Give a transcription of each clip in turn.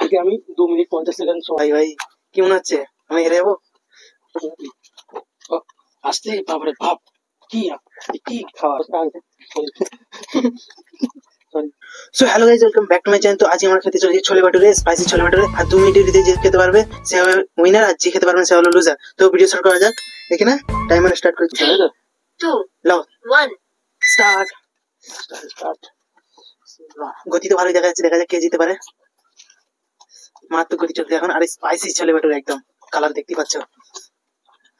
আজকে আমি 2 minute 50 second সময়। ভাই কি মনে হচ্ছে আমি হেরে যাবো? আসতে বাপরে বাপ, কি কি খাওয়া। So hello guys, welcome back to my channel. তো আজ আমরা খেতে চলেছি ছোলে ভাটুরে, স্পাইসি ছোলে ভাটুরে। আর 2 মিনিটের ভিতরে যে খেতে পারবে সে হবে উইনার, আর যে খেতে পারবে সে হলো লুজার। তো ভিডিও স্টার্ট করা যাক। এখানে টাইমার স্টার্ট করছি। 2 1 স্টার্ট। গতি তো ভালোই দেখা যাচ্ছে, দেখা যাক কে জিতে পারে। মাত্র গতি চলতে এখন। আর স্পাইসি ছোলে ভাটুরে, একদম কালার দেখতে পাচ্ছ।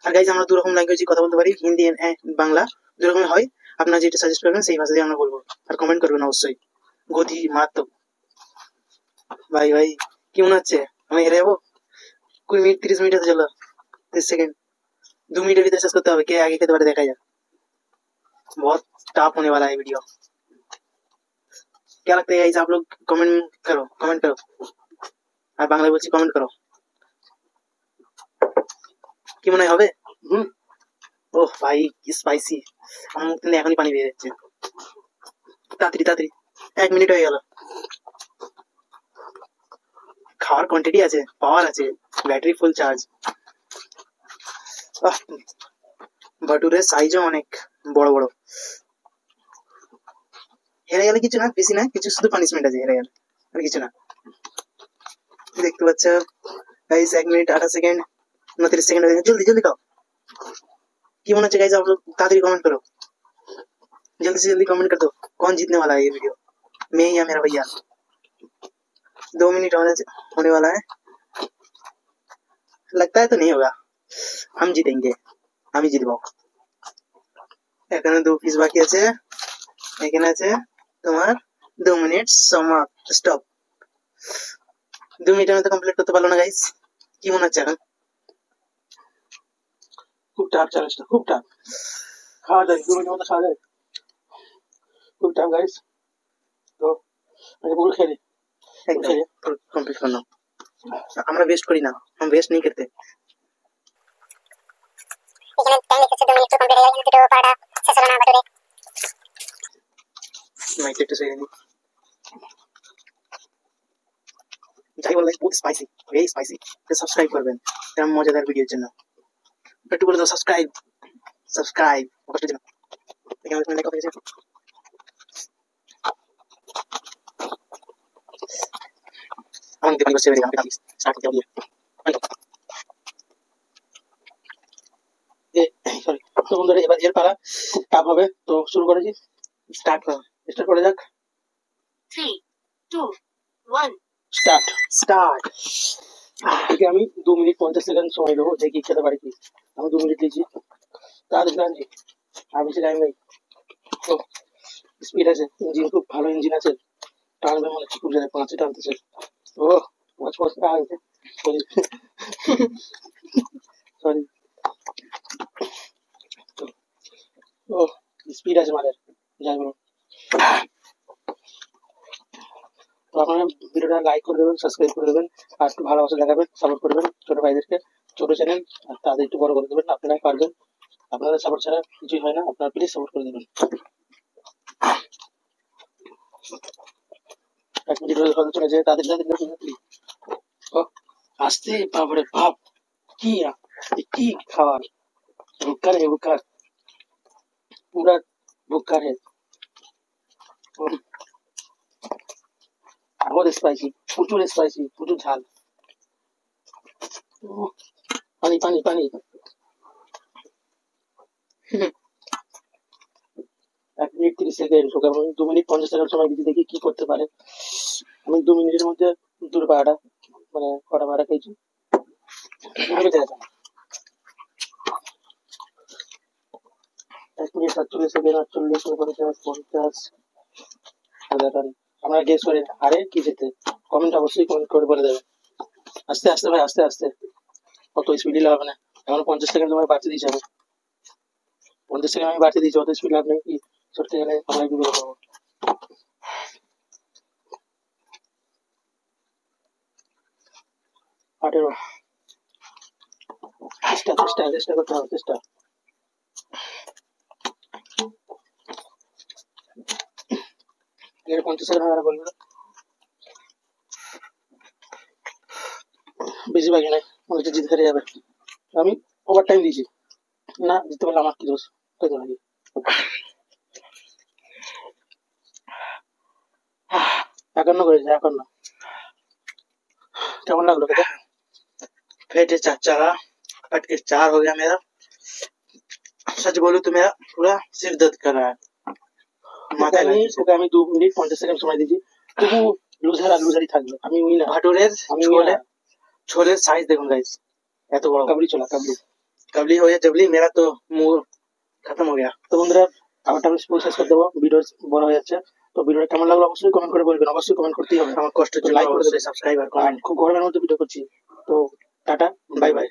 আর গাইজ আমরা 2 রকম ল্যাঙ্গুয়েজে কথা বলতে পারি, হিন্দি এন্ড বাংলা। 2 রকমের হয়, আপনারা যেটা সাজেস্ট করবেন সেই ভাষা দিয়ে আমরা বলবো। আর কমেন্ট করবেন অবশ্যই। গতি মারাত্মক। ভাই ভাই কি মনে হচ্ছে আমি হেরে যাবো? 20 মিনিট 30 মিনিট হতে চলো, 30 সেকেন্ड। 2 मिनट भीतर शेष करते হবে, কে আগে খেতে পারে দেখা যাক। बहुत टफ होने वाला है वीडियो। क्या लगता है गाइस? आप लोग कमेंट करो, कमेंट करो। আর বাংলায় বলছি, কমেন্ট করো। কি মনে হবে? ওহ ভাই কি স্পাইসি, আমার মুখ থেকে এখনই পানি বেরিয়ে যাচ্ছে। তাড়াতাড়ি তাড়াতাড়ি, 1 মিনিট হয়ে গেল। খাওয়ার কোয়ান্টিটি আছে, পাওয়ার আছে, ব্যাটারি ফুল চার্জ। ভাটুরের সাইজও অনেক বড় বড়। হেরে গেলে কিছু না, বেশি না কিছু, শুধু পানিশমেন্ট আছে হেরে গেলে, আর কিছু না। দেখতে পাচ্ছ গাইস, 1 মিনিট 28 সেকেন্ড, 29 সেকেন্ড হয়ে গেছে। জলদি জলদি খাও। কি মনে হচ্ছে গাইস? आप लोग ताड़ाताड़ी कमेंट करो, जल्दी से जल्दी कमेंट कर दो। कौन जीतने वाला है ये वीडियो, मैं या मेरा भैया? 2 मिनट होने वाला है। लगता है तो नहीं होगा, हम जीतेंगे, हम ही জিতবো। এখানে 2 পিস বাকি আছে। এখানে আছে তোমার 2 মিনিট সমাপ্ত, স্টপ। 2 মিনিটের মধ্যে কমপ্লিট করতে পারলো না গাইস, কি মনে হচ্ছে এখন? খুব টাফ চ্যালেঞ্জটা, খুব টাফ। খাওয়া যায় 2 মিনিটের মধ্যে, খাওয়া যায়, খুব টাফ গাইস। তো আগে পুরো খেয়ে নিই, কমপ্লিট করলাম। আমরা वेस्ट করি না, हम वेस्ट नहीं करते। এখানে টাইম লিখেছে 2 মিনিট কমপ্লিট হয়ে গেল, কিন্তু পাড়া শেষ হলো না ভাটুরে। মাইক একটু সরিয়ে দিই। যাই বল, বহুত স্পাইসি, ভেরি স্পাইসি। সাবস্ক্রাইব করবেন এরকম মজাদার ভিডিওর জন্য। একটু বলে দাও সাবস্ক্রাইব, সাবস্ক্রাইব কষ্টের জন্য। এখানে তুমি লেখা হয়েছে। আমি দেখতে পাচ্ছি এবারে আমাকে দাবিস স্টার্ট করতে হবে। সরি তো বন্ধুরা, এবার এর পালা খুব টাফ হবে। তো শুরু করেছি, স্টার্ট করে যাক। 3 2 1 স্টার্ট স্টার্ট। আজকে আমি 2 মিনিট 50 সেকেন্ড সময় দেবো, দেখি খেতে পারি কি। আমি 2 মিনিট দিয়েছি, তাড়াতাড়ি টানছি, আর বেশি টাইম নেই। তো স্পিড আছে, ইঞ্জিন খুব ভালো ইঞ্জিন আছে, টানবে মনে হচ্ছে খুব জায়গায়, 5 টানতেছে। ও পাঁচ পাঁচ টানছে, সরি। ও স্পিড আছে মালের, যাই বলুন। তো আপনারা ভিডিওটা লাইক করে দেবেন, সাবস্ক্রাইব করে দেবেন, আর একটু ভালোবাসা দেখাবেন, সাপোর্ট করবেন ছোট ভাইদেরকে। ছোট চ্যানেল, আর তাদের একটু বড় করে দেবেন, আপনারাই পারবেন। আপনাদের সাপোর্ট ছাড়া কিছুই হয় না, আপনারা প্লিজ সাপোর্ট করে দেবেন। 1 মিনিট হতে চলেছে, তাদের আসতে বাপরে বাপ, কি কি খাবার। ভুক্কার হে ভুক্কার, পুরা ভুক্কার হে। बहुत স্পাইসি, প্রচুর স্পাইসি, প্রচুর ঝাল। পানি পানি পানি। 1 মিনিট 30 সেকেন্ড, 2 মিনিট 50 সেকেন্ড সময় দিতে, দেখি কি করতে পারে। আমি 2 মিনিটের মধ্যে দুটো পাড়া, মানে কটা পাড়া খেয়েছি। 1 মিনিট 47 সেকেন্ড, 48, 49, 50। আমরা গেস করি আরে কি যেতে। কমেন্ট অবশ্যই কমেন্ট করে বলে দেবে। আস্তে আস্তে ভাই, আস্তে আস্তে, অত স্পিড দিলে হবে না। এখন 50 সেকেন্ড তোমার বাড়তে দিয়েছে, আমি 50 সেকেন্ড আমি বাড়তে দিয়েছি, অত স্পিড লাভ নেই। কি ছুটতে গেলে আমরা কি করে পাবো? 18 চেষ্টা চেষ্টা চেষ্টা করতে হবে, চেষ্টা। এর 50 সেকেন্ড আমরা বলবো। বেশি বাকি নাই, মনে হচ্ছে জিতে হেরে যাবে। আমি ওভার টাইম দিয়েছি, না জিততে পারলে আমার কি দোষ, তাই তো নাকি? 51 করেছে, 51। কেমন লাগলো খেতে? पेट चाचा फट के 4 हो गया मेरा। सच बोलूं तो मेरा पूरा सिर दर्द कर रहा है। মাথায় লাগছে। ওকে আমি 2 মিনিট 50 সেকেন্ড সময় দিয়েছি, তবু লুজার আর লুজারই থাকবে। আমি উইনার। ভাটুরের আমি ছোলে winner। छोले साइज देखो गाइस, এত বড়। কাবলি চলা কাবলি। कबली हो गया जबली, मेरा तो मुंह खत्म हो गया। তো বন্ধুরা, আবার আমি স্কুল শেষ করে দেবো, ভিডিও বড় হয়ে যাচ্ছে। তো ভিডিওটা কেমন লাগলো অবশ্যই কমেন্ট করে বলবেন, অবশ্যই কমেন্ট করতেই হবে। আমার কষ্টের তো জন্য লাইক করে অবশ্যই দেবেন, সাবস্ক্রাইব আর আর কমেন্ট। খুব গরমের মধ্যে ভিডিও করছি। তো টাটা, বাই বাই।